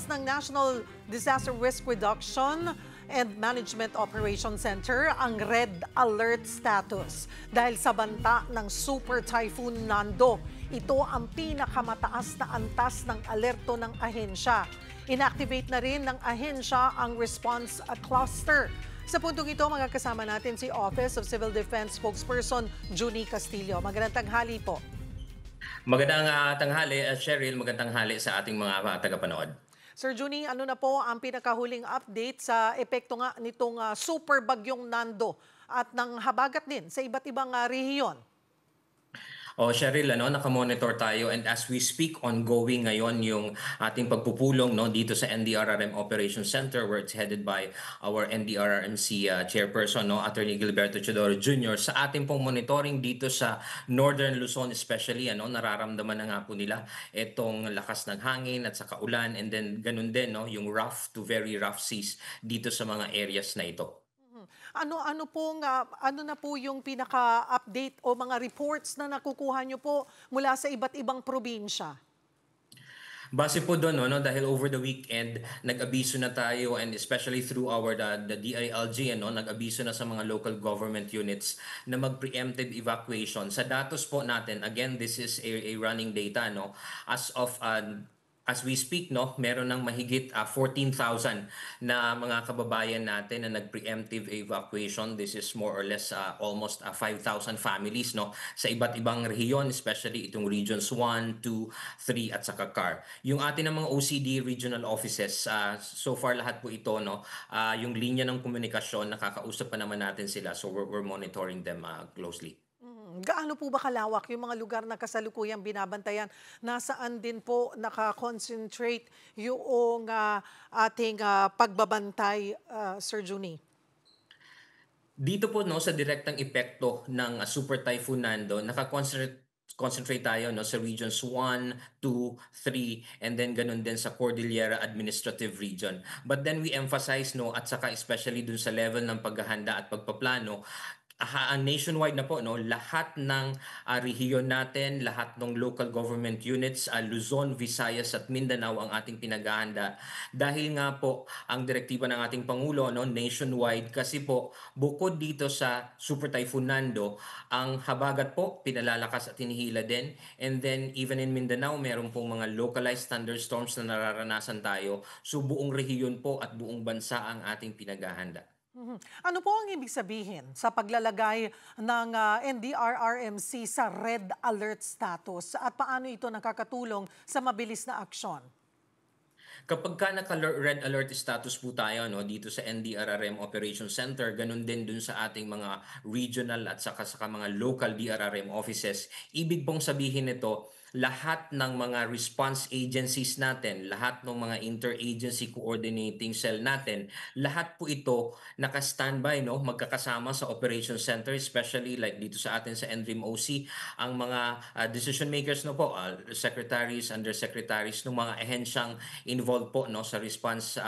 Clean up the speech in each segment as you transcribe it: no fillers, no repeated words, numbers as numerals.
Inilabas ng National Disaster Risk Reduction and Management Operations Center ang red alert status dahil sa banta ng Super Typhoon Nando. Ito ang pinakamataas na antas ng alerto ng ahensya. Inactivate na rin ng ahensya ang response cluster. Sa puntong ito, magkakasama natin si Office of Civil Defense spokesperson Junie Castillo. Magandang tanghali po. Magandang tanghali, Cheryl. Magandang tanghali sa ating mga tagapanood. Sir Junie, ano na po ang pinakahuling update sa epekto nga nitong super bagyong Nando at ng habagat din sa iba't ibang rehiyon? Cheryl, nakamonitor tayo, and as we speak, ongoing ngayon yung ating pagpupulong dito sa NDRRM Operations Center, where it's headed by our NDRRMC chairperson, Attorney Gilberto Chodoro Jr. Sa ating pong monitoring dito sa Northern Luzon especially, nararamdaman na nga po nila itong lakas ng hangin at saka ulan, and then ganun din yung rough to very rough seas dito sa mga areas na ito. Ano na po yung pinaka-update o mga reports na nakukuha nyo po mula sa iba't ibang probinsya? Base po doon, dahil over the weekend, nag-abiso na tayo, and especially through the DILG, nag-abiso na sa mga local government units na mag-preemptive evacuation. Sa datos po natin, again, this is a running data, as we speak, meron ng mahigit 14,000 na mga kababayan natin na nag-preemptive evacuation. This is more or less almost 5,000 families sa iba't ibang rehiyon, especially itong regions 1, 2, 3 at saka CAR. Yung atin ng mga OCD regional offices, so far lahat po ito, yung linya ng komunikasyon, nakakausap pa naman natin sila. So we're monitoring them closely. Gaano po ba kalawak yung mga lugar na kasalukuyang binabantayan? Nasaan din po nakakonsentrate yung ating pagbabantay, Sir Junie? Dito po sa direktang epekto ng Super Typhoon Nando, concentrate tayo sa regions 1, 2, 3, and then ganun din sa Cordillera Administrative Region. But then we emphasize at saka especially dun sa level ng paghahanda at pagpaplano, nationwide na po, lahat ng rehiyon natin, lahat ng local government units, Luzon, Visayas at Mindanao ang ating pinaghahanda. Dahil nga po ang direktiba ng ating Pangulo nationwide, kasi po bukod dito sa Super Typhoon Nando, ang habagat po pinalalakas at hinihila din, and then even in Mindanao meron pong mga localized thunderstorms na nararanasan tayo. So buong rehiyon po at buong bansa ang ating pinaghahanda. Ano po ang ibig sabihin sa paglalagay ng NDRRMC sa red alert status at paano ito nakakatulong sa mabilis na aksyon? Kapag naka-red alert status po tayo dito sa NDRRM Operations Center, ganun din dun sa ating mga regional at saka mga local DRRM offices, ibig pong sabihin nito, lahat ng mga response agencies natin, lahat ng mga interagency coordinating cell natin, lahat po ito naka-standby, magkakasama sa Operations Center, especially like dito sa atin sa NDRIM OC, ang mga decision makers secretaries, undersecretaries ng mga ahensyang involved po sa response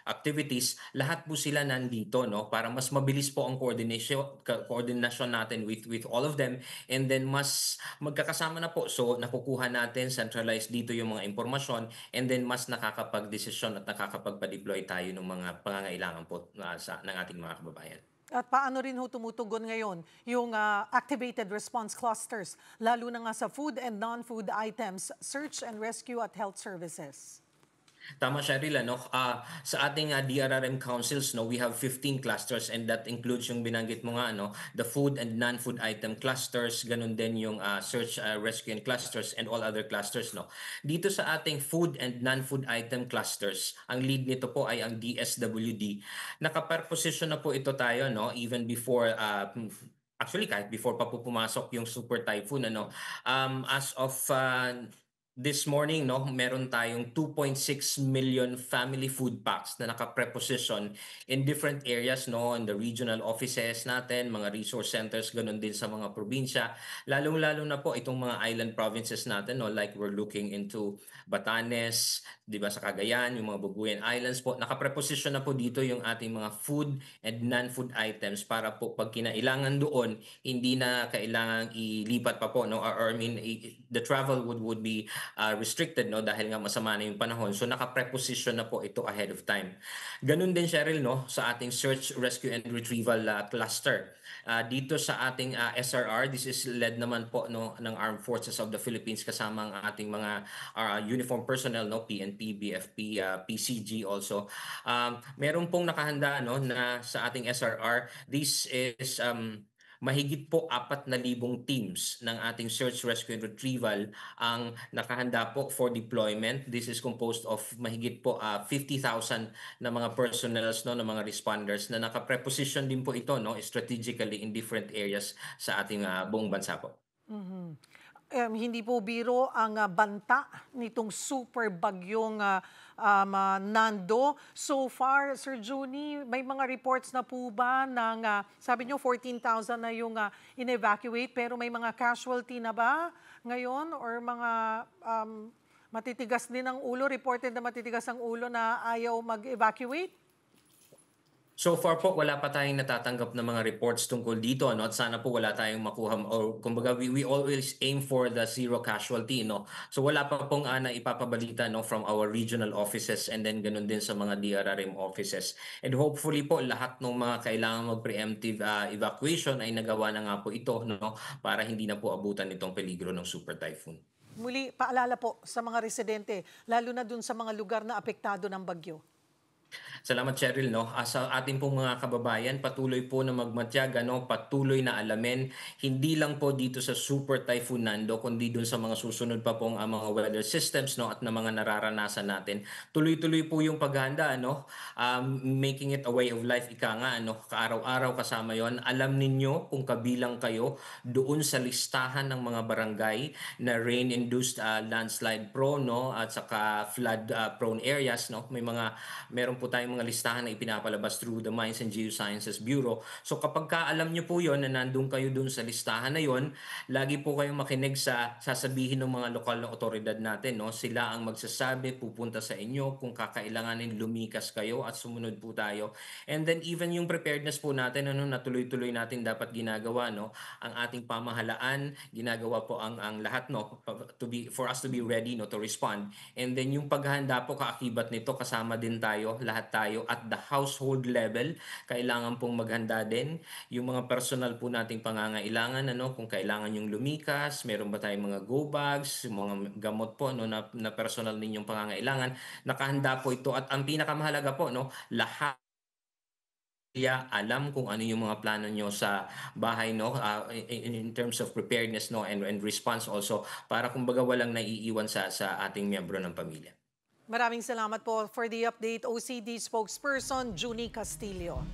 activities, lahat po sila nandito para mas mabilis po ang coordination natin with all of them, and then mas magkakasama na po. So nakukuha natin centralized dito yung mga impormasyon, and then mas nakakapag-desisyon at nakakapagpa-deploy tayo ng mga pangangailangan po ng ating mga kababayan. At paano rin tumutugon ngayon yung activated response clusters, lalo na nga sa food and non-food items, search and rescue at health services? Tama, Cheryl, sa ating DRRM councils, we have 15 clusters, and that includes yung binanggit mo nga, the food and non-food item clusters, ganun din yung search, rescue and clusters, and all other clusters. Dito sa ating food and non-food item clusters, ang lead nito po ay ang DSWD. Nakaparposition na po ito tayo, even before actually kahit before pa po pumasok yung Super Typhoon, as of this morning, meron tayong 2.6 million family food packs na naka-preposition in different areas, in the regional offices natin, mga resource centers, ganun din sa mga probinsya. Lalong-lalo na po itong mga island provinces natin, like we're looking into Batanes, di ba, sa Cagayan, yung mga Bubuyan Islands po. Naka-preposition na po dito yung ating mga food and non-food items para po pag kinailangan doon, hindi na kailangang ilipat pa po, or I mean, the travel would be restricted, no, dahil nga masama na yung panahon. So naka-preposition na po ito ahead of time. Ganun din, Cheryl, no, sa ating search, rescue and retrieval cluster. Dito sa ating SRR, this is led naman po, no, ng Armed Forces of the Philippines kasama ang ating mga uniform personnel, no, PNP, BFP, PCG also. Meron pong nakahanda, no, na sa ating SRR. This is mahigit po 4,000 teams ng ating search, rescue, and retrieval ang nakahanda po for deployment. This is composed of mahigit po 50,000 na mga personnels, no, na mga responders na naka-preposition din po ito, no, strategically in different areas sa ating buong bansa po. Hindi po biro ang banta nitong super bagyong Nando. So far, Sir Juni, may mga reports na po ba ng, sabi nyo 14,000 na yung in-evacuate, pero may mga casualty na ba ngayon? Or mga matitigas din ang ulo, reported na matitigas ang ulo na ayaw mag-evacuate? So far po, wala pa tayong natatanggap na mga reports tungkol dito, no? At sana po wala tayong makuha, or kumbaga we always aim for the zero casualty, no? So wala pa pong na ipapabalita, no, from our regional offices, and then ganun din sa mga DRRM offices. And hopefully po lahat ng mga kailangan mag-preemptive evacuation ay nagawa na nga po ito, no, para hindi na po abutan itong peligro ng super typhoon. Muli, paalala po sa mga residente, lalo na dun sa mga lugar na apektado ng bagyo. Salamat, Cheryl, no? Sa ating pong mga kababayan, patuloy po na magmatyaga, no? Patuloy na alamin, hindi lang po dito sa Super Typhoon Nando, kundi dun sa mga susunod pa pong mga weather systems, no, at na mga nararanasan natin. Tuloy-tuloy po yung paghahanda, no? Making it a way of life, ika nga, no? Kaaraw-araw kasama yon. Alam ninyo kung kabilang kayo doon sa listahan ng mga barangay na rain-induced landslide prone, no? At saka flood prone areas, no? Meron po tayong mga listahan na ipinapalabas through the Mines and Geosciences Bureau. So kapag kaalam nyo po yon na nandun kayo dun sa listahan na yon, lagi po kayong makinig sa sasabihin ng mga lokal na otoridad natin, no? Sila ang magsasabi, pupunta sa inyo kung kakailanganin lumikas kayo at sumunod po tayo. And then even yung preparedness po natin, ano, na tuloy-tuloy natin dapat ginagawa, no? Ang ating pamahalaan, ginagawa po ang lahat, no, for us to be ready, no, to respond. And then yung paghahanda po, kaakibat nito, kasama din tayo, lahat tayo at the household level, kailangan pong maghanda din. Yung mga personal po nating pangangailangan, ano, kung kailangan yung lumikas, meron ba tayong mga go bags, mga gamot po, no, na personal ninyong pangangailangan, nakahanda po ito. At ang pinakamahalaga po, no, lahat alam kung ano yung mga plano nyo sa bahay, no, in terms of preparedness, no, and response also, para kumbaga walang naiiwan sa ating miyembro ng pamilya. Maraming salamat po for the update, OCD spokesperson Junie Castillo.